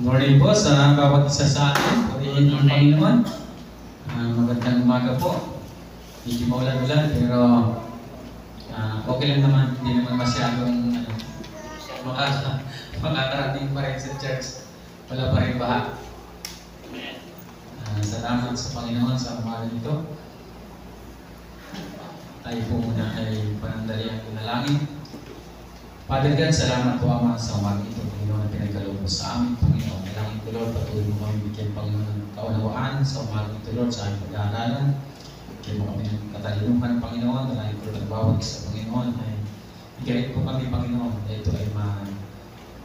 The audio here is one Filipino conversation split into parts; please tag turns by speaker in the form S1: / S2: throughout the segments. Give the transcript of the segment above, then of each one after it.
S1: Morning po sa bawat isa sa atin. Purihin ang Panginoon. Magandang umaga po. Medyo maulan-ulan pero okay lang naman. Hindi naman masyadong makakarating pa rin sa church. Wala pa rin baha. Salamat sa Panginoon sa umaga nito. Tayo po muna ay panandaliang pinalangin. Father God, salamat po Ama sa umaga ito. Panginoon na pinagkaloob mo sa amin, Panginoon. Dalangin ko Lord, patuloy mo kami bigyan Panginoon ng kaunawaan sa umaga ito Lord sa aming pag-aaralan. Bigyan mo kami ng katalinuhan, Panginoon. Dalangin ko Lord, bawat isa Panginoon ay bigyan po kami, Panginoon. Na ito ay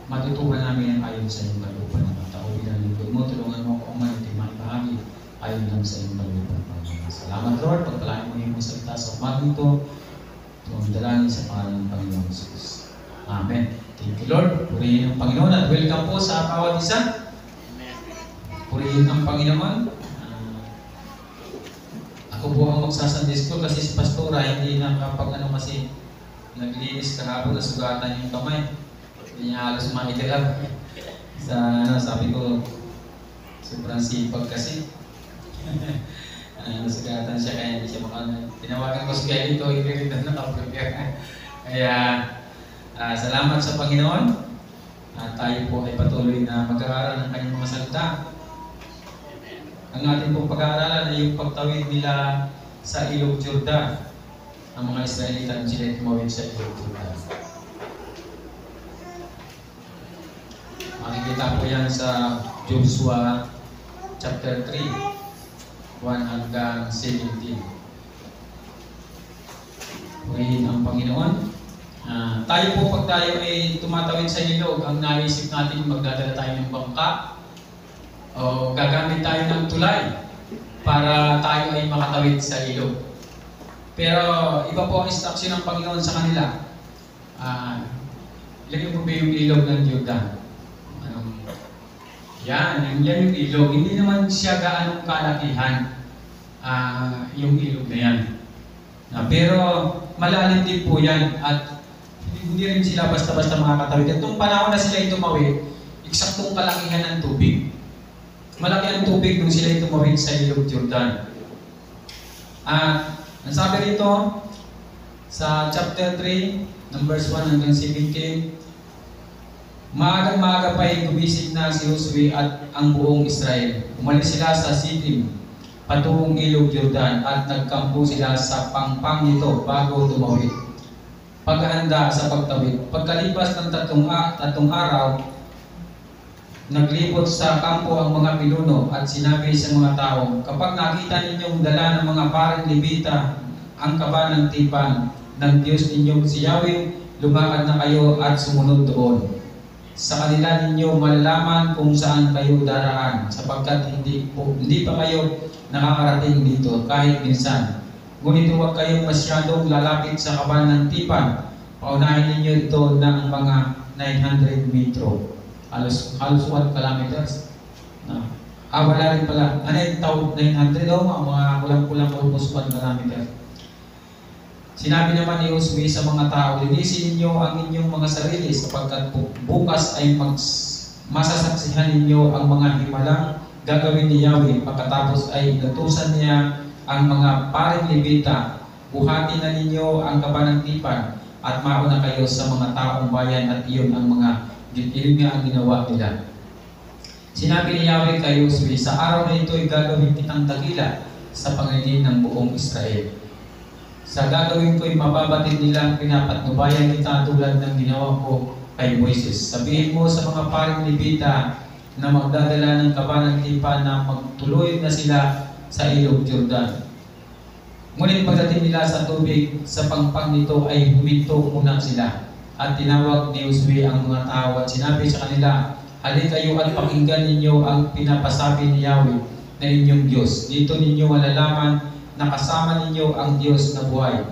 S1: matutunan namin ang ayon sa iyong kalooban ng tao. Bilang lingkod mo, tulungan mo ako uman at ibahagi ayon lang sa iyong kalooban, Panginoon. Salamat Lord, pagpalain mo yung salita sa umaga ito. Tuwang dalangin sa pangalan ng Panginoon Jesus. Amen. Thank you Lord. Purihin ang Panginoon at welcome po sa bawat isa. Purihin ang Panginoon. Ako po ang magsasandies ko kasi si Pastora hindi nakapag kasi naglinis kahapon na sugatan yung kamay. Hindi niya halos mahigalap. Sabi ko, sobrang sipag kasi. Nasugatan siya kaya hindi siya tinawagan ko si Kelly ko, hindi rin nakaprepare. Kaya, salamat sa Panginoon. Tayo po ay patuloy na mag-aaral ng kanyang mga salita. Ang ating pong pag-aaralan ay yung pagtawid nila sa Ilog Jordan. Ang mga Israelita sila tumawid sa Ilog Jordan. Makikita po yan sa Joshua chapter 3, 1 hanggang 17. Purihin ang Panginoon. Tayo po pag tayo ay tumatawid sa ilog, ang naisip natin magdadala tayo ng bangka o gagamit tayo ng tulay para tayo ay makatawid sa ilog. Pero iba po ang instruction ng Panginoon sa kanila. Ilagay po ba yung ilog ng Jordan? Yan yung ilog. Hindi naman siya gaanong kalakihan yung ilog na yan. Pero malalim din po yan at hindi rin sila basta-basta makakatawid. Itong panahon na sila tumawid, eksaktong kalakihan ng tubig. Malaki ang tubig nung sila tumawid sa Ilog Jordan. At ang sabi rito sa chapter 3, numbers 1 hanggang 17, maagang-maaga pa ay gumising na si Josue at ang buong Israel. Umalis sila sa Sitim, patungong Ilog Jordan at nagkampo sila sa pangpang nito bago tumawid. Paghahanda sa pagtawid. Pagkalipas ng tatlong araw, naglibot sa kampo ang mga pinuno at sinabi sa mga tao, kapag nakita ninyong dala ng mga paring Levita ang kaba ng tipan ng Diyos ninyong si Yahweh, lumakad na kayo at sumunod doon. Sa kanila ninyo malalaman kung saan kayo daraan, sapagkat hindi pa kayo nakakarating dito kahit minsan. Ngunit huwag kayong masyadong lalapit sa kaban ng tipan. Paunahin ninyo ito ng mga 900 metro. Halos 1 kilometers. Wala rin pala. Ano yung tawag 900 o? Mga kulang-kulang almost 1 kilometer. Sinabi naman ni Josue sa mga tao, linisin ninyo ang inyong mga sarili sapagkat bukas ay masasaksihan ninyo ang mga himalang gagawin ni Yahweh. Pagkatapos ay inutusan niya ang mga paring Levita, buhatin na ninyo ang kaba ng tipan at mauna kayo sa mga taong bayan at iyon ang nga ang ginawa nila. Sinabi ni Yahweh kay Josue, sa araw na ito ay gagawin kitang dakila sa pangingin ng buong Israel. Sa gagawin ko ay mababatid nila ang pinapatnubayan kita tulad ng ginawa ko kay Moises. Sabihin mo sa mga paring Levita na magdadala ng kaba ng tipan na magtuloy na sila sa Ilog Jordan. Ngunit pagdating nila sa tubig, sa pangpang nito ay huminto muna sila. At tinawag ni Josue ang mga tao at sinabi sa kanila, halika kayo at pakinggan ninyo ang pinapasabi ni Yahweh na inyong Diyos. Dito ninyo malalaman na kasama ninyo ang Diyos na buhay.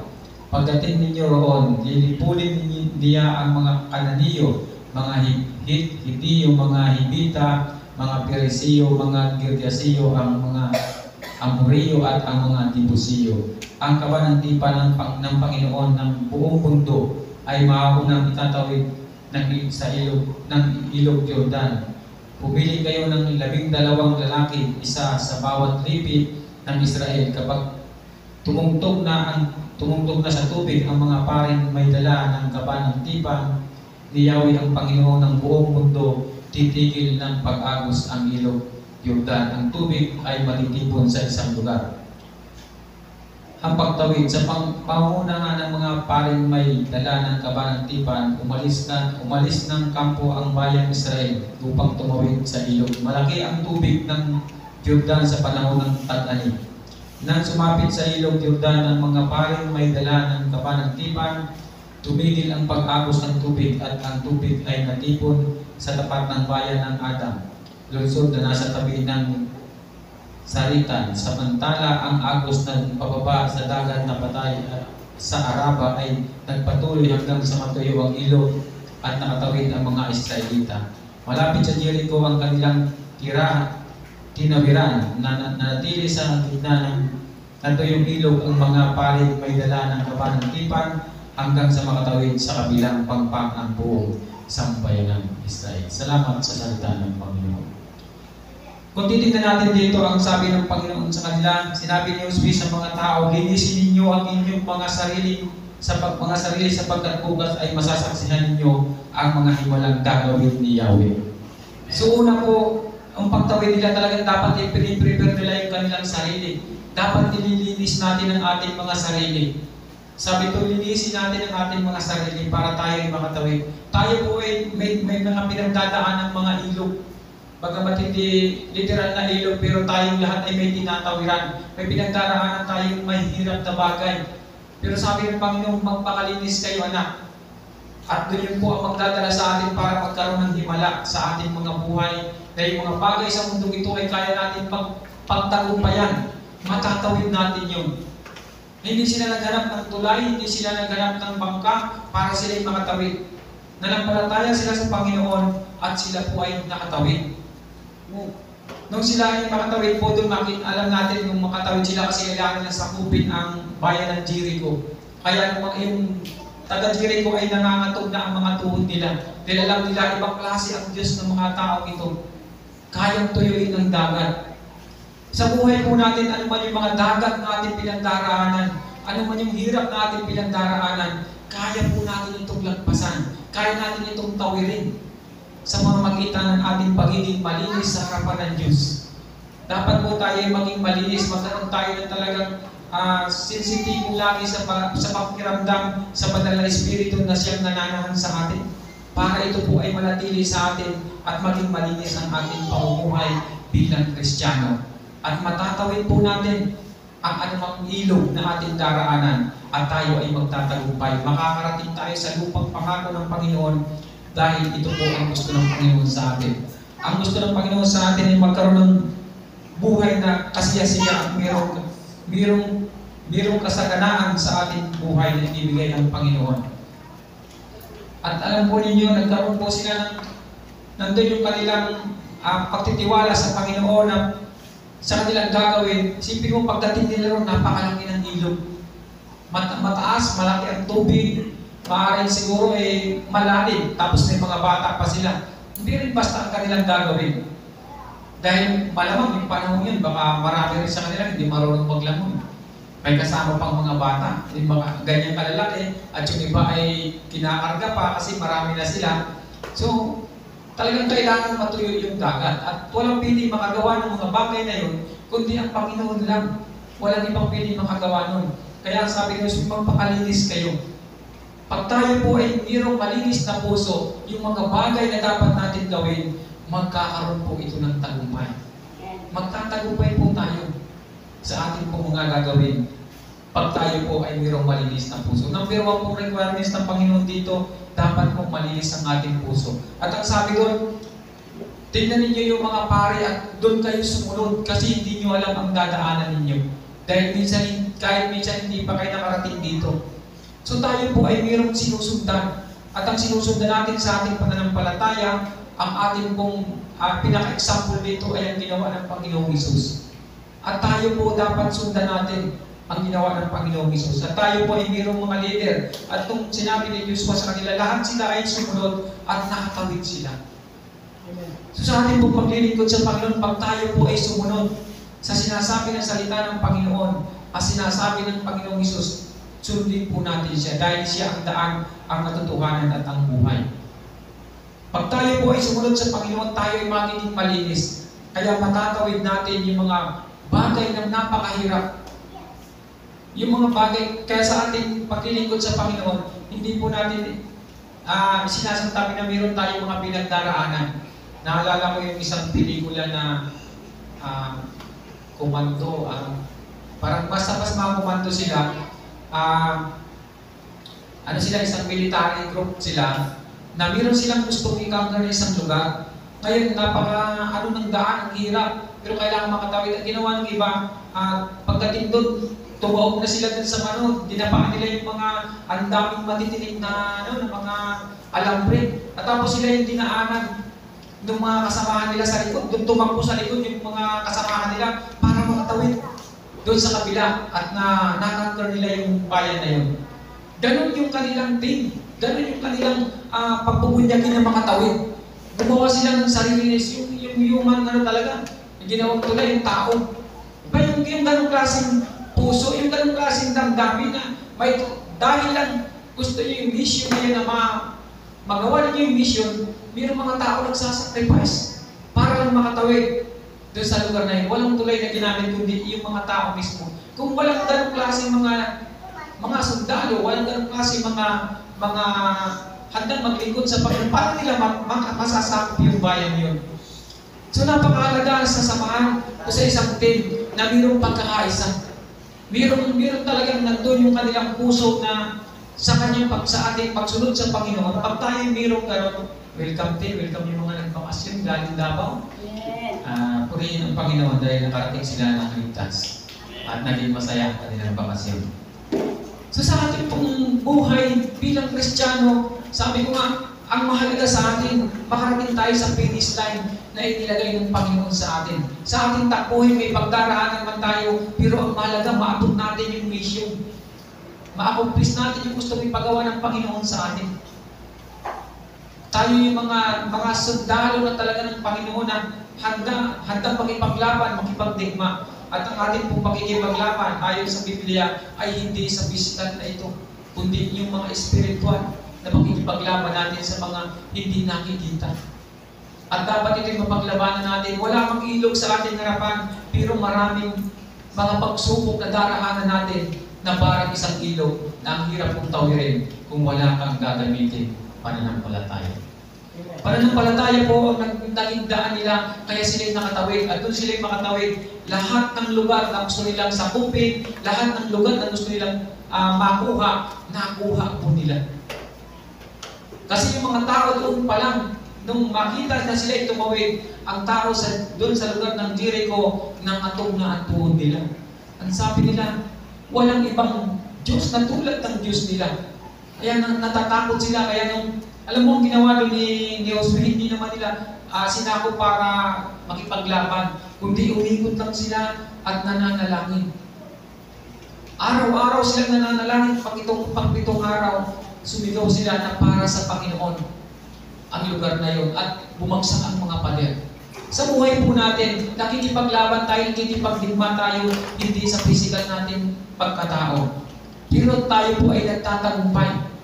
S1: Pagdating ninyo roon, lilipunin niya ang mga Kananiyo, mga Hitiyo, mga Hibita, mga Peresiyo, mga Girgasiyo, ang mga Amoriyo at ang mga Tibusiyo. Ang kaba ng tipan ng Panginoon ng buong mundo ay maaunang itatawid ng Ilog Jordan. Pumili kayo ng 12 lalaki, isa sa bawat lipit ng Israel. Kapag tumungtog na sa tubig ang mga paring may dala ng kaba ng tipan, ni Yahweh ang Panginoon ng buong mundo, titigil ng pag-agos ang ilog Yordan. Ang tubig ay matitipon sa isang lugar. Ang pagtawid sa pangunahan ng mga paring may dala ng kaba ng tipan, umalis ng kampo ang bayang Israel upang tumawid sa ilog. Malaki ang tubig ng Yordan sa panahon ng tag-init. Nang sumapit sa ilog Yordan ang mga paring may dala ng kaba ng tipan, tumigil ang pag-agos ng tubig at ang tubig ay natipon sa tapat ng bayan ng Adam, lungsod na nasa tabi ng Saritan. Samantala ang agos ng pababa sa dagat na patay sa Araba ay nagpatuloy hanggang sa matuyo ang ilog at nakatawid ang mga Israelita. Malapit sa Jericho ang kanilang tinawiran na natili sa gitna ng natuyong ilog ang mga paring may dala ng kaba ng tipan hanggang sa makatawid sa kabilang pangpang ang buong sambayanan ng Israel. Salamat sa salita ng Panginoon. Kung titignan natin dito, ang sabi ng Panginoon sa kanila, sinabi ni Josué sa mga tao, linisin ninyo ang inyong mga sarili sapagkat bukas ay masasaksihan ninyo ang mga hiwalang gagawin ni Yahweh. So una po, ang pagtawid nila talagang dapat i-prepare nila yung kanilang sarili. Dapat nililinis natin ang ating mga sarili. Sabi ko, linisin natin ang ating mga sarili para tayo ay makatawid. Tayo po ay may mga pinagdadaan ng mga ilog. Bagamat hindi literal na ilog, pero tayong lahat ay may tinatawiran. May pinagdaraanan tayong mahirap na bagay. Pero sabi ng Panginoon, magpakalinis kayo, anak. At doon yun po ang magdadala sa atin para magkaroon ng himala sa ating mga buhay. Na yung mga bagay sa mundong ito ay kaya natin pagtagumpayan. Matatawid natin yun. Hindi sila naghanap ng tulay, hindi sila naghanap ng bangka para sila ay makatawid. Nanampalataya sila sa Panginoon at sila po ay nakatawid. Nung sila ay makatawid po doon, alam natin nung makatawid sila kasi kailangan na sakupin ang bayan ng Jericho. Kaya yung taga Jericho ay nangangatog na ang mga tuhod nila. Dahil alam nila ibang klase ang Diyos ng mga taong ito. Kayang tuyuin ng dagat. Sa buhay po natin, ano man yung mga dagat na ating pinagdaraanan, ano man yung hirap na ating pinagdaraanan, kaya po natin itong lagpasan. Kaya natin itong tawirin sa mga magitan ng ating pagiging malinis sa harapan ng Diyos. Dapat po tayo maging malinis, magkaroon tayo ng talagang sensitibo lagi sa pakiramdam sa banal na Espiritu na siyang nananahan sa atin. Para ito po ay manatili sa atin at maging malinis ang ating pamumuhay bilang Kristiyano. At matatawid po natin ang anumang ilog na ating daraanan at tayo ay magtatagumpay. Makakarating tayo sa lupang pangako ng Panginoon dahil ito po ang gusto ng Panginoon sa atin. Ang gusto ng Panginoon sa atin ay magkaroon ng buhay na kasiya-siya at mayroong kasaganaan sa ating buhay na ibibigay ng Panginoon. At alam po ninyo, nagkaroon po sila ng nandun yung kanilang pagtitiwala sa Panginoon na sa kanilang gagawin. Isipin mo, pagdating nila ron, napakalaki ng ilog. Mataas, malaki ang tubig. Maaaring siguro malalim, tapos may mga bata pa sila. Hindi rin basta ang kanilang gagawin. Dahil malamang yung panahon yun, baka marami rin sa kanila hindi marunong maglangoy. May kasama pang mga bata, yung mga ganyan kalalaki, at yung iba ay kinakarga pa kasi marami na sila. So, talagang kailangan matuyo yung dagat. At walang pili makagawa ng mga bagay na yun, kundi ang Panginoon lang. Walang ibang pili makagawa nun. Kaya sabi ko, magpakalinis kayo. Pag tayo po ay mayroong malinis na puso, yung mga bagay na dapat natin gawin, magkakaroon po ito ng tagumpay. Magtatagumpay po tayo sa ating po mga gagawin pag tayo po ay mayroong malinis na puso. Number 1 pong requirements ng Panginoon dito, dapat po malinis ang ating puso. At ang sabi doon, tingnan ninyo yung mga pari at doon kayo sumunod kasi hindi nyo alam ang dadaanan ninyo. Dahil kahit minsan hindi pa kayo nakarating dito. So tayo po ay mayroong sinusundan. At ang sinusundan natin sa ating pananampalataya, ang ating pong pinaka-example dito ay ang ginawa ng Panginoong Hesus. At tayo po dapat sundan natin ang ginawa ng Panginoong Hesus. At tayo po ay mayroong mga leader. At kung sinabi ni Diyos sa kanila, lahat sila ay sumunod at nakatawid sila. So sa ating pong paglilingkod sa Panginoon, pag tayo po ay sumunod sa sinasabi ng salita ng Panginoon, at sinasabi ng Panginoong Hesus, sundin po natin siya dahil siya ang daan, ang katotohanan at ang buhay. Pag tayo po ay sumunod sa Panginoon, tayo ay magiging malinis. Kaya matatawid natin yung mga bagay na napakahirap. Yung mga bagay, kaya sa ating paglilingkod sa Panginoon, hindi po natin sinasantabi na mayroon tayong mga pinagdaraanan. Naalala ko yung isang pelikula na komando, parang basta mga komando sila, isang military group sila, na mayroon silang gustong encounter na isang lugar. Ngayon, ng daan, ang hirap, pero kailangan makatawid. Ang ginawa ng iba, pagdating doon, tumawag na sila dun sa dinapaan nila yung mga, ang daming matitinig na, mga alambre. At tapos sila yung dinaanan ng mga kasamahan nila sa likod. Doon tumakbo sa likod yung mga kasamahan nila para makatawid doon sa kabila at na-conquer nila yung bayan na yun. Ganon yung kanilang team. Ganon yung kanilang pagpupunyagin ng makatawid. Gumawa sila ng sarili, yung human talaga. Yung ginawang tulay, yung tao. Diba yung ganong klaseng puso, yung ganong klaseng damdamin na may dahil lang gusto niyo yung mission niya na magawa niyo yung mission, mayroong mga tao nagsasacrifice para lang makatawid doon sa lugar na yun. Walang tulay na ginamit kundi yung mga tao mismo. Kung walang ganong klaseng mga sundalo, walang ganong klaseng mga handang maglingkod sa Panginoon, paano nila masasakop yung bayan yun? So napakahalaga sa samahan o sa isang team na mayroong pagkakaisa. Mayroong talagang nandun yung kanilang puso na sa ating pagsunod sa Panginoon. Pag tayo mayroong gano'n, welcome yung mga nagpakasyon galing Davao. Purihin ang Panginoon dahil nakarating sila ng ligtas at naging masaya ang kanilang bakasyon. So sa ating pong buhay bilang Kristiyano, sabi ko nga, ang mahalaga sa atin, makarating tayo sa finish line na inilagay ng Panginoon sa atin. Sa ating takbuhin, may pagdaraanan man tayo, pero ang mahalaga, maabot natin yung mission. Ma-accomplish natin yung gusto ipagawa ng Panginoon sa atin. Tayo yung mga sundalo na talaga ng Panginoon na handang makipaglaban, makipagdigma. At ang ating pong pakikipaglaban, ayon sa Biblia, ay hindi sa physical na ito, kundi yung mga spiritual na makikipaglaban natin sa mga hindi nakikita. At dapat ito'y mapaglabanan natin. Wala mang ilog sa ating harapan, pero maraming mga pagsubok na daraanan natin na parang isang ilog na ang hirap kong tawirin kung wala kang gagamitin pananampalataya. Pananampalataya po ang naging daan nila, kaya sila'y nakatawid. At doon sila'y makatawid, lahat ng lugar na gusto nilang sakupin, lahat ng lugar na gusto nilang makuha, nakuha po nila. Kasi yung mga tao doon pa lang, nung makita na sila tumawid, ang tao doon sa lugar ng Jericho, nangatog na ang tuhod nila. Ang sabi nila, walang ibang Diyos na tulad ng Diyos nila. Kaya natatakot sila. Kaya alam mo ang ginawa doon ni Joshua, hindi naman nila sinako para makipaglaban, kundi umikot lang sila at nananalangin. Araw-araw silang nananalangin, pang-pitong araw, sumigaw sila na para sa Panginoon ang lugar na yon at bumagsak ang mga pader. Sa buhay po natin, nakikipaglaban tayo, nakikipagdigma tayo, hindi sa physical natin pagkatao. Pero tayo po ay nagtatagumpay.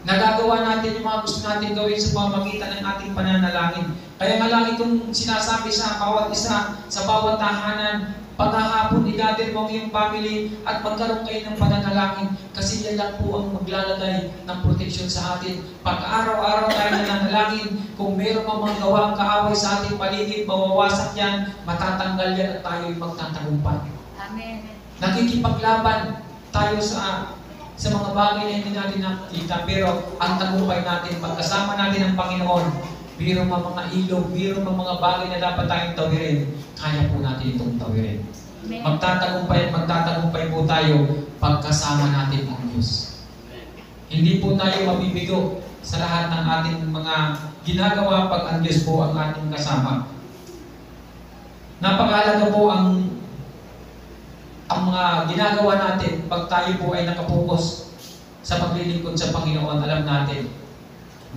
S1: Nagagawa natin yung mga gusto natin gawin sa pamamagitan ng ating pananalangin. Kaya nga lang itong sinasabi sa bawat isa, sa bawat tahanan, paghahapon, i-gather mo ang iyong family at magkaroon kayo ng pananalangin kasi yan lang po ang maglalagay ng proteksyon sa atin. Pag araw-araw tayo nananalangin, kung meron mga gawang kaaway sa ating paligid, mawawasak yan, matatanggal yan at tayo'y magtatagumpay.
S2: Amen.
S1: Nakikipaglaban tayo sa mga bagay na hindi natin nakikita, pero ang tagumpay natin, pagkasama natin ang Panginoon, biro mga ilog, biro mga bagay na dapat tayong tawirin, kaya po natin itong tawirin. Magtatagumpay at magtatagumpay po tayo pagkasama natin ang Diyos. Hindi po tayo mabibigo sa lahat ng ating mga ginagawa pag ang Diyos po ang ating kasama. Napakahalaga po ang mga ginagawa natin pag tayo po ay nakapokus sa paglilingkod sa Panginoon. Alam natin,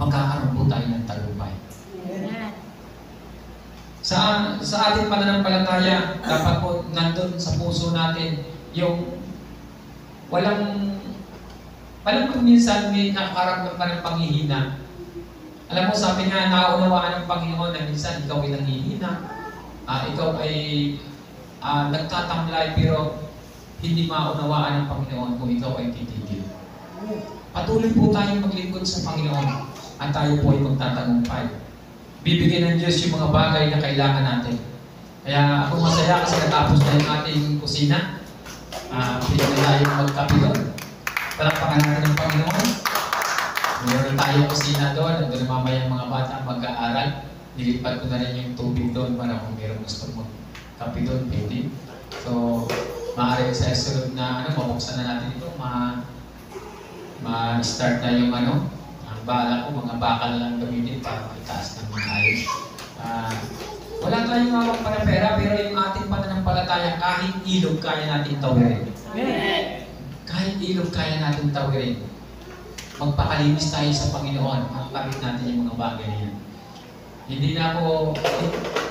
S1: magkakaroon po tayo ng tagumpay. Sa ating pananampalataya, dapat po nandun sa puso natin yung walang kung minsan may nakaramdam ka ng panghihina. Alam mo, sabi nga, naunawaan ng Panginoon na minsan ikaw ay nanghihina, ikaw ay nagtatamlay, pero hindi maunawaan ng Panginoon kung ikaw ay titigil. Patuloy po tayong maglingkod sa Panginoon at tayo po ay magtatagumpay. Bibigyan ng Diyos yung mga bagay na kailangan natin. Kaya ako masaya kasi natapos na yung ating kusina. Pwede na tayong magkape doon. Palakpakan natin ng Panginoon. Meron tayong kusina doon. Doon mamaya yung mga bata mag-aaral. Nilipat ko na rin yung tubig doon para kung meron gusto mo kape doon, pwede. So, maaari sa sunod na mabuksan na natin ito. Ma-start na yung ang bala ko, mga bakal lang gamitin para magtaas ng mga ayos. Wala tayong hawak para pera, pero yung ating pananampalataya, kahit ilog kaya natin tawirin. Kahit ilog kaya natin tawirin. Magpakalinis tayo sa Panginoon, makakamit natin yung mga bagay na yan. Hindi na ako,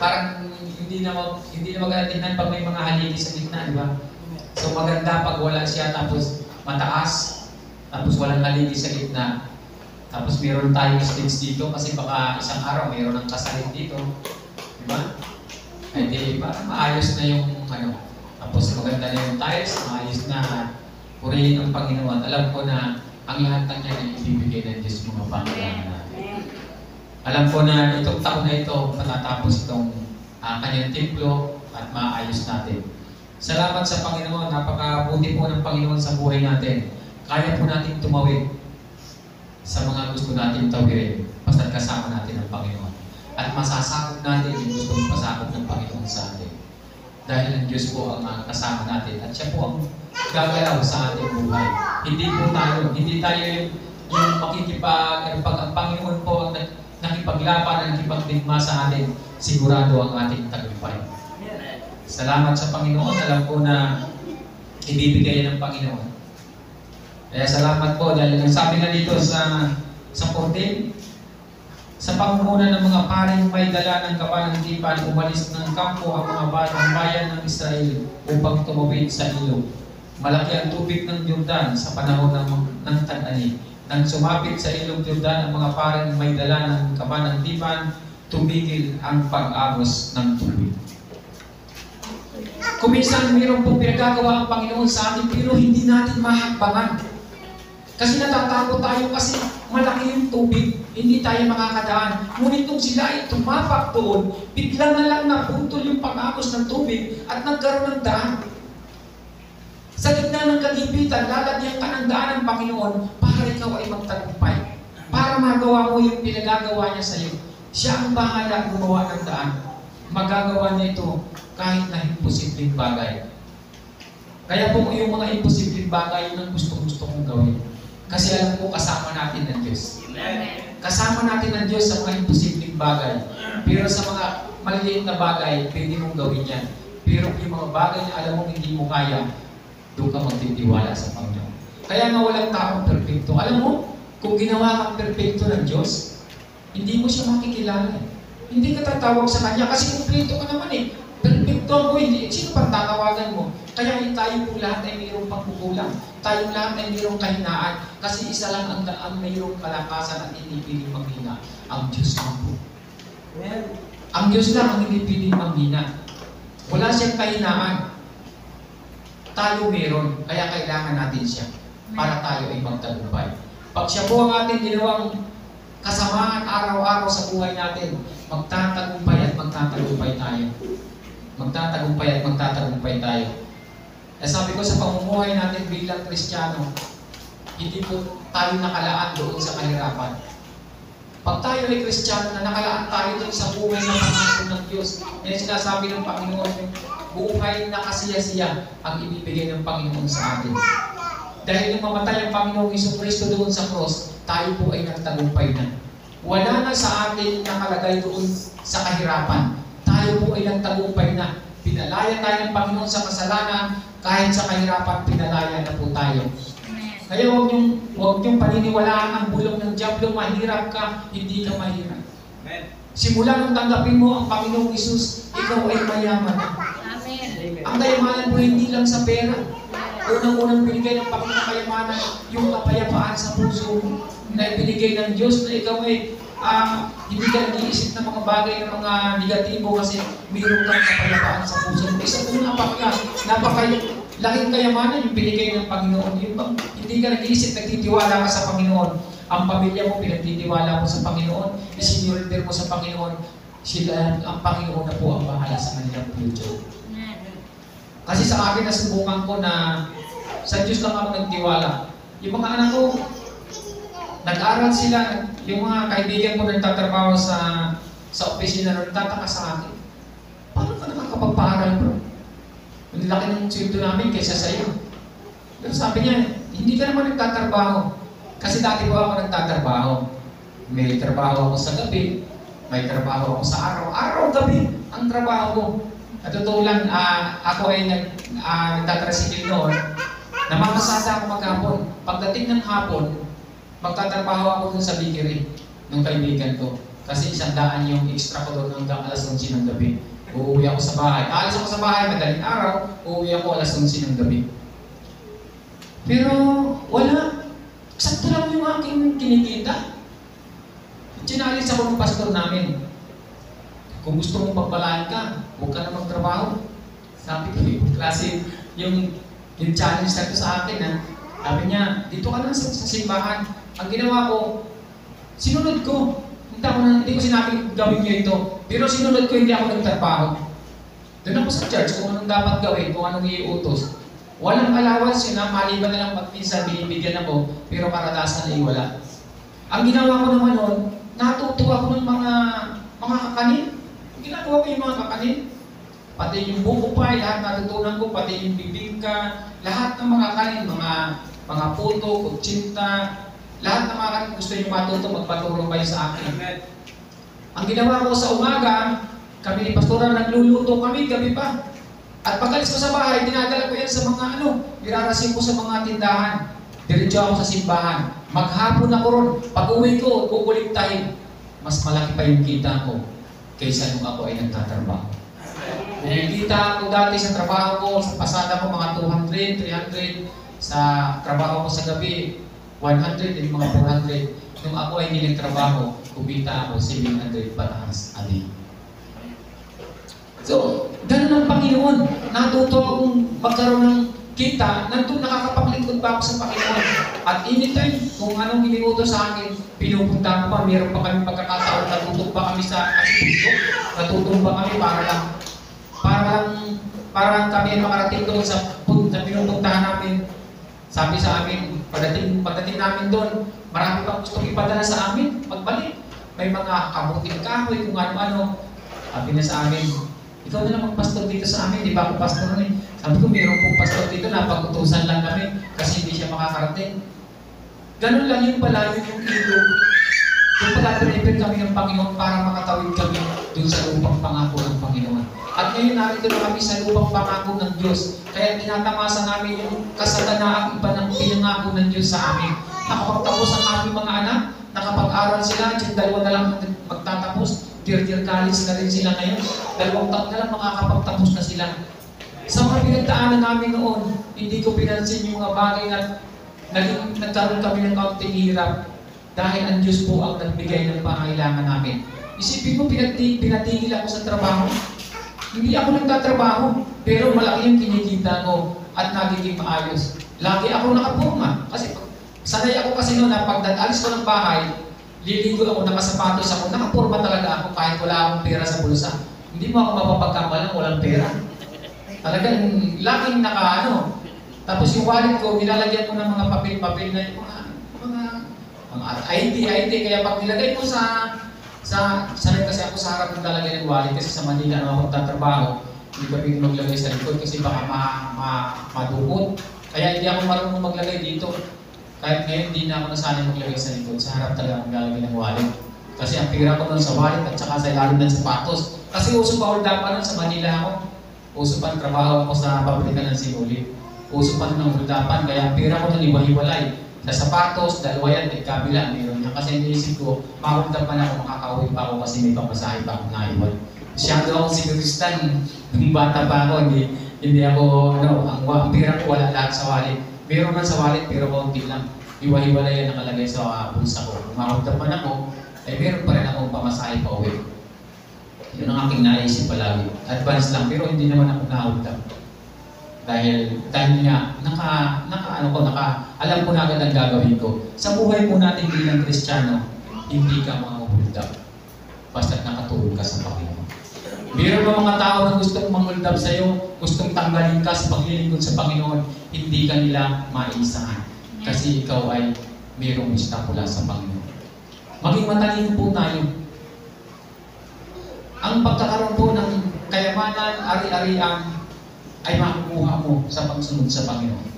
S1: parang hindi na maganda tingnan pag may mga haligi sa gitna, di ba? So maganda pag wala siya, tapos mataas, tapos walang haligi sa gitna. Tapos meron tayong stage dito kasi baka isang araw mayroon ng kasalit dito. Di ba? Ay di, parang maayos na yung Tapos maganda na yung tiles, maayos na. Purihin ang Panginoon. Alam ko na ang lahat ng yan ay ibibigay ng Diyos mga pangailangan natin. Alam ko na itong taon na ito, matatapos itong kanyang templo at maayos natin. Salamat sa Panginoon. Napakabuti po ng Panginoon sa buhay natin. Kaya po natin tumawid sa mga gusto natin tawirin, basta't kasama natin ang Panginoon. At masasakop natin yung gustong pasakop ng Panginoon sa atin. Dahil ang Diyos po ang kasama natin at siya po ang gagalaw sa ating buhay. Hindi tayo yung makikipag, pag ang Panginoon po ang nakipaglaban, nakipagdigma sa atin, sigurado ang ating tagumpay. Salamat sa Panginoon. Alam ko na ibibigay ng Panginoon. Kaya salamat po dahil nagsabi na dito sa 14, sa pangunguna ng mga paring may dala ng kapanantipan, umalis ng kampo ang mga bayan ng Israel upang tumawid sa ilog. Malaki ang tubig ng Jordan sa panahon ng tag-ani. Nang sumapit sa ilog Jordan ang mga paring may dala ng kapanantipan, tumigil ang pag-agos ng tubig. Kung minsan mayroon pong pinagagawa ang Panginoon sa atin, pero hindi natin mahakbangan. Kasi natatakot tayo kasi malaki yung tubig, hindi tayo makakadaan. Ngunit nung sila ay tumapak doon, bigla na lang naputol yung pag-agos ng tubig at nagkaroon ng daan. Sa gitna ng kagipitan, lalagyan ka ng daan ng Panginoon para ikaw ay magtagumpay. Para magawa mo yung pinagagawa niya sa iyo. Siya ang bahala gumawa ng daan. Magagawa niya ito kahit na imposibleng bagay. Kaya po yung mga imposibleng bagay, yun ang gusto kong gawin. Kasi alam ko, kasama natin ng Diyos. Kasama natin ng Diyos sa mga imposibleng bagay. Pero sa mga maliliit na bagay, pwede mong gawin yan. Pero yung mga bagay na alam mong hindi mo kaya, doon ka magtitiwala sa Panginoon. Kaya nga walang taong perfecto. Alam mo, kung ginawa kang perfecto ng Diyos, hindi mo siya makikilala. Hindi ka tatawag sa Kanya kasi kumpleto ka naman eh. Perfecto ako, hindi. Sino pang tatawagan mo? Kaya tayo po lahat ay mayroong pagkukulang. Tayong lahat ay mayroong kahinaan. Kasi isa lang ang mayroong kalakasan at hindi piling manghina. Ang Diyos lang po. Ang Diyos lang ang hindi piling manghina. Wala siyang kahinaan. Tayo meron. Kaya kailangan natin siya. Para tayo ay magtagumpay. Pag siya po ang ating ginawang kasamahan araw-araw sa buhay natin, magtatagumpay at magtatagumpay tayo. Magtatagumpay at magtatagumpay tayo. Eh sabi ko sa pamumuhay natin bilang Kristiyano, hindi po tayo nakalaan doon sa kahirapan. Pag tayo ay Kristiyano na nakalaan tayo doon sa buhay na pangako ng Diyos, yan sinasabi ng Panginoon, buhay na kasiya-siya ang ibibigay ng Panginoon sa atin. Dahil nung mamatay ang Panginoong Jesucristo doon sa cross, tayo po ay nagtagumpay na. Wala na sa atin nakalagay doon sa kahirapan. Tayo po ay nagtagumpay na. Pinalaya tayo ng Panginoon sa kasalanan, kahit sa kahirapan, pinalaya na po tayo. Kaya huwag niyong paniniwalaan ang bulong ng diablo, mahirap ka, hindi ka mahirap. Simula nung tanggapin mo ang Panginoong Isus, ikaw ay mayaman.
S2: Amen.
S1: Ang kayamanan mo hindi lang sa pera. Unang-unang binigay ng Panginoong kayamanan, yung kapayapaan sa puso mo na ibinigay ng Diyos na ikaw ay hindi ka nag-iisip ng mga bagay ng mga negatibo kasi mayroon kang kapayapaan sa puso mo. Isa kung laking kayamanan yung binigay ng Panginoon. Yung hindi ka nag-iisip, nagtitiwala ka sa Panginoon. Ang pamilya mo, pinagtitiwala mo sa Panginoon. Isinurrender mo sa Panginoon. Sila, ang Panginoon na po ang bahala sa kanilang future. Kasi sa akin, nasubukan ko na sa Diyos lang ako nagtiwala. Yung mga anak ko, nag-aral sila. Yung mga kaibigan ko nagtatrabaho sa opisina na nagtataka sa akin. Paano ka nakakapagpaaral, bro? Ang laki ng sweldo namin kaysa sa iyo. Pero sabi niya, hindi ka naman nagtatrabaho. Kasi dati po ako nagtatrabaho. May trabaho ako sa gabi, may trabaho ako sa araw. Araw-gabi ang trabaho ko. At totoo lang, ako ay nagtatrasikil noon. Namakasada ako maghapon. Pagdating ng hapon, magtatrabaho ako dun sa bakery ng kaibigan ko. Kasi 100 yung extra ko doon hanggang alas 11 ng gabi. Uuwi ako sa bahay. Aalis ako sa bahay, madaling araw, uuwi ako alas 11 ng gabi. Pero wala. Sakto lang yung aking kinikita. Sinalis ako ng pastor namin. Kung gusto mong pagpalaan ka, huwag ka na magtrabaho. Sabi ko yung klase, yung challenge na ito sa akin. Sabi niya, dito ka na sa simbahan. Ang ginawa ko, sinunod ko. Hindi ko sinabing gawin niyo ito. Pero sinunod ko, hindi ako nagtrabaho. Doon ako sa church kung anong dapat gawin, kung anong iutos. Walang allowance yun, maliban na lang pagpinsan, binibigyan ako, pero karanasan ay wala. Ang ginawa ko naman noon, natuto ako ng mga kakanin. Ginagawa ko yung mga kakanin. Pati yung buko pie, lahat natutunan ko, pati yung bibingka, lahat ng mga kanin, mga puto, kutsinta, lahat ng mga kanin gusto nyo matuto, magpaturo kayo sa akin. Ang ginawa ko sa umaga, kami ni Pastora, nagluluto kami, gabi pa. At pag-alis ko sa bahay, dinadala ko yan sa mga irarasin ko sa mga tindahan. Diretso ako sa simbahan. Maghapon ako ron. Pag-uwi ko, kukuliktahin. Mas malaki pa yung kita ko kaysa nung ako ay nagtatrabaho. Kung kita ako dati sa trabaho ko, sa pasada ko mga 200, 300. Sa trabaho ko sa gabi, 100, yung mga 400. Nung ako ay hindi nagtrabaho, kumita ako 700 pataas a day. So, ganun ang Panginoon. Natuto akong magkaroon ng kita, nandun nakakapaglingkod pa ako sa Panginoon. At anytime, kung anong iniutos sa akin, pinupunta ko pa, meron pa kami pagkakataon, natutong pa kami sa asibito, natutong pa kami para kami ay makarating doon sa pinupuntahan namin. Sabi sa amin, pagdating namin doon, marami pang gustong ipadala sa amin, pagbalik. May mga kamuting kahoy, kung ano-ano. Sabi na sa amin, ikaw na lang magpastor dito sa amin, di ba ako pastor na eh. Sabi ko, mayroon pong pastor dito na pag-utusan lang kami kasi hindi siya makakarating. Ganun lang yung palayo yung ilog. Yung pala-prepare kami ng Panginoon para makatawid kami dun sa lupang pangako ng Panginoon. At ngayon narito na kami sa lupang pangako ng Diyos. Kaya tinatamasa namin yung kasaganaang iba ng pinangako ng Diyos sa amin. Nakapagtapos ang aming mga anak, nakapag-aral sila, yung 2 na lang magtatapos. Third year college na rin sila ngayon. 2 taon na lang makakapagtapos na sila. Sa mga pinagdaanan namin noon, hindi ko pinansin yung mga bagay na nagkaroon kami ng kaunting hirap dahil ang Diyos po ang nagbigay ng pangailangan namin. Isipin mo, pinatigil ako sa trabaho. Hindi ako nagtatrabaho, pero malaki yung kinikita ko at nagiging maayos. Lagi ako nakapurma. Kasi sanay ako kasi noon na pag alis ko ng bahay, liligo ako, nakasapatos ako, nakapurma talaga ako kahit wala akong pera sa bulsa. Hindi mo ako mapapagkamalang walang pera. Talagang laking Tapos yung wallet ko, nilalagyan ko ng mga papel-papel na yung mga ID. Kaya pag nilagay ko sanay kasi ako sa harap ng lalagay ng wallet kasi sa Manila ako tatrabaho, hindi kami maglagay sa likod kasi baka madukot. Kaya hindi ako marunong maglagay dito. Kahit ngayon, hindi na ako nasanay maglagay sa likod. Sa harap talaga ang lalagay ng wallet. Kasi ang pira ko nun sa wallet at saka sa ilalim ng sapatos. Kasi uso pa hold up nun sa Manila ako. Uso pa trabaho ako sa pabrika ng sinuli. Uso pa ng hold upan, kaya ang pira ko nun iba-hiwalay. Sa sapatos, dalawa yan, may kabila, meron yan. Kasi iniisip ko, makunta pa na ako, makakauwi pa ako kasi may pamasahe pa ako naiwan. Masyado ako sigurista nung bata pa ako, hindi ako, ang pera ko wala lahat sa wallet. Meron man sa wallet, pero konti lang. Iwa-iwala yan nakalagay sa bulsa ko. Kung makunta pa na ako, ay meron pa rin akong pamasahe pa uwi. Yun ang aking naisip palagi. Advance lang, pero hindi naman ako nakunta. Dahil nga, alam ko na agad ang gagawin ko. Sa buhay po natin bilang Kristiyano, hindi ka mahuhulog. Basta't nakatulog ka sa Panginoon. Meron ba mga tao na gustong manguldab sa iyo, gustong tanggalin ka sa paglilingkod sa Panginoon, hindi ka nila maisahan. Kasi ikaw ay mayroong wisdom mula sa Panginoon. Maging matalino po tayo. Ang pagkakaroon po ng kayamanan, ari-arian, ay makukuha mo sa pagsunod sa Panginoon.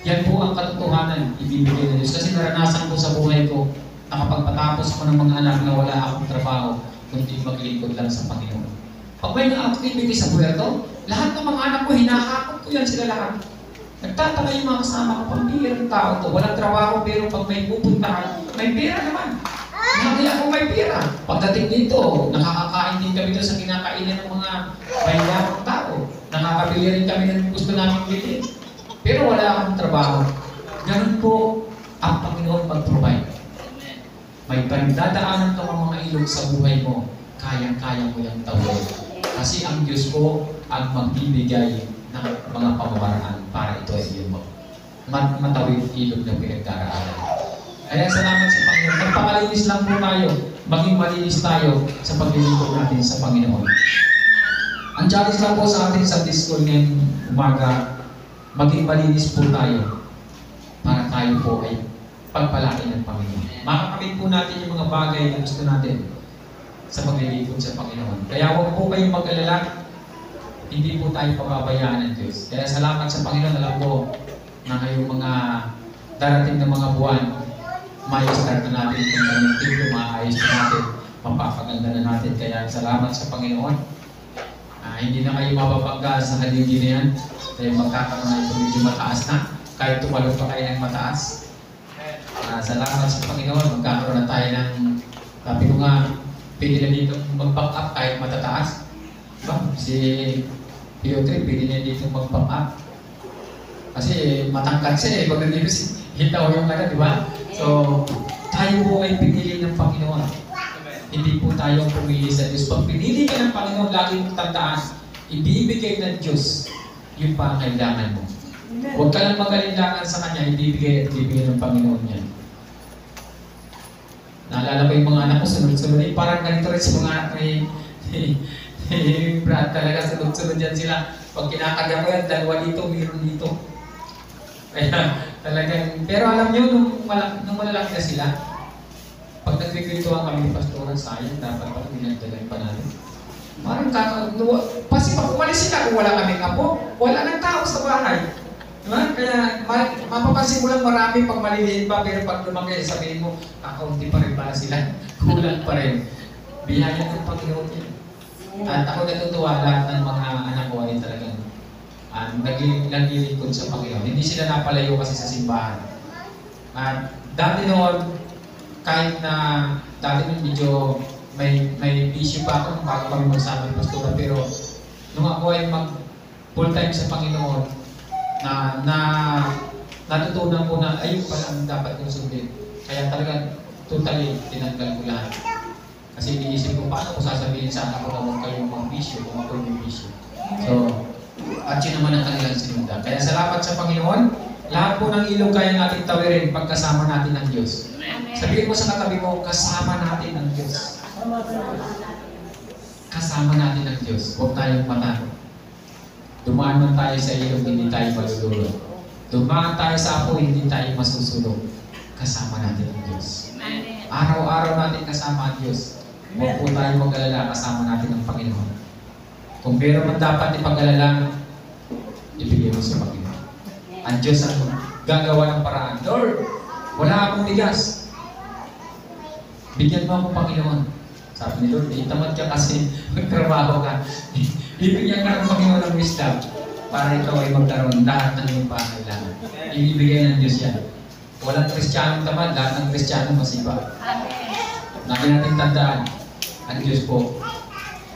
S1: Yan po ang katotohanan ibibigay ng Diyos. Kasi naranasan ko sa buhay ko, nakapagpatapos ko ng mga anak na wala akong trabaho, kundi maglingkod lang sa Panginoon. Pag may activity sa puwerto, lahat ng mga anak ko, hinahakot ko yan sila lahat. Nagtataka yung mga kasama ko, pambihirang tao to, walang trabaho, pero pag may pupuntahan, may pera naman. Hindi ako may pera. Pagdating dito, nakakakain din kami doon sa kinakainan ng mga bayang tao. Nakakabili rin kami ng gusto namin bilhin. Pero wala akong trabaho. Ganun po ang Panginoon mag-provide. May pagdadaanan ka mga ilog sa buhay mo, kayang-kaya mo yung tawid. Kasi ang Diyos ko ang magbibigay ng mga pamamaraan para ito ay iyong matawid ilog na pinagdaraanan. Kaya salamat sa Panginoon. Magpakalinis lang po tayo. Maging malinis tayo sa paglilingkod natin sa Panginoon. Ang challenge lang po sa atin sa School ngayong umaga, maging malinis po tayo para tayo po ay pagpalaki ng Panginoon. Makakamit po natin yung mga bagay na gusto natin sa paglilingkod sa Panginoon. Kaya huwag po kayong mag-alala, hindi po tayo pababayaan ng Diyos. Kaya salamat sa Panginoon. Alam ko na ngayong mga darating na mga buwan, ma-start na natin itong kanyang templo, maayos na natin, mapapaganda na natin. Kaya salamat sa Panginoon. Hindi na kayo mapapagka sa haligi na yan. Dahil magkakaroon na ito medyo mataas na. Kahit tumalog pa kayo ng mataas. Salamat sa Panginoon. Magkakaroon na tayo ng, sabi ko nga, pwede na dito mag-back up kahit matataas. Diba? Si Piotr, pwede na dito mag-back up. Kasi matangkad siya eh. Pag nandito hitaw yung ano, di ba? So, tayo po ay pinili ng Panginoon. Hindi po tayo pumili sa Diyos. Pag pinili ka ng Panginoon, lagi mong tandaan, ibibigay ng Diyos yung pangailangan mo. Huwag ka lang mag-alinlangan sa Kanya, ibibigay ng Panginoon yan. Naalala ko yung mga anak ko, sunod-sunod. Parang ganito rin sa mga Brad talaga, sunod-sunod yan sila. Pag kinakagya ko yan, dalawa dito, mayroon dito. Kaya talagang, pero alam nyo, nung malalaki na sila, pag nagkikwentuhan kami ni Pastoran, sayang, dapat pala dinagdagan pa natin. Parang kasi pag umalis sila, kung wala kaming apo, wala nang tao sa bahay. Diba? Kaya mapapansin mo lang marami pag maliliit pa, pero pag lumaki, sabihin mo, kakaunti pa rin pala sila, kulang pa rin. Biyaya ng Panginoon yan. At ako natutuwa lahat ng mga anak ko ay talagang naglilingkod sa Panginoon. Hindi sila napalayo kasi sa simbahan. At dati noon, kahit na dati noon medyo may issue pa ako bago kami magsama ng pastora, pero nung ako ay mag full time sa Panginoon, natutunan ko na ayun pala ang dapat kong sundin. Kaya talaga totally tinanggal ko lahat. Kasi iniisip ko, paano ko sasabihin sa anak ko na huwag kayong mag-bisyo kung ako yung bisyo. So, at yun naman ang kanilang sinundan. Kaya salamat sa Panginoon. Lahat po ng ilog kaya natin tawirin pagkasama natin ng Diyos. Sabihin mo sa katabi mo, kasama natin ang Diyos. Kasama natin ang Diyos. Huwag tayong matakot. Dumaan man tayo sa ilog, hindi tayo malululog. Dumaan tayo sa apo, hindi tayo masusulog. Kasama natin ang Diyos. Araw-araw natin kasama ang Diyos. Huwag po tayo mag-alala, kasama natin ang Panginoon. Kung meron man dapat ipag-alala, ibigay mo sa Panginoon. Ang Diyos ang gagawa ng paraan. Lord, wala akong bigas. Bigyan mo ako, Panginoon. Sabi ni Lord, tamad ka kasi magtrabaho ka. Bibigyan ka ng Panginoon ng wisdom para ikaw ay magkaroon lahat ng iyong pangailangan. Ibibigay ng Diyos yan. Walang Kristiyanong tamad, lahat ng Kristiyano masipag. Lagi natin tandaan, ang Diyos po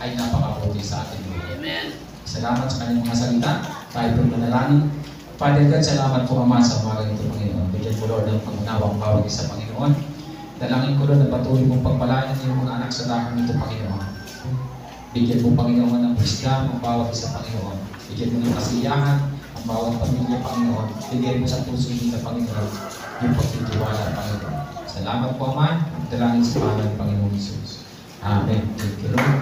S1: ay napakabuti sa ating buhay. Salamat sa kanyang mga salita. Tayo po manalangin. Father God, salamat po Ama sa umaga nito, Panginoon. Bigyan mo Lord ng pangunawang bawat isa, Panginoon. Dalangin ko Lord na patuloy mong pagpalain ng iyong mga anak sa dakong nito, Panginoon. Bigyan mo, Panginoon, ng wisdom ang bawat isa, Panginoon. Bigyan mo ng kasiyahan ang bawat pamilya, Panginoon. Bigyan mo sa puso nila, Panginoon, yung pagtitiwala, Panginoon. Salamat po, Ama. Dalangin sa pangalan ng Panginoon Jesus. Amen. Thank you, Lord.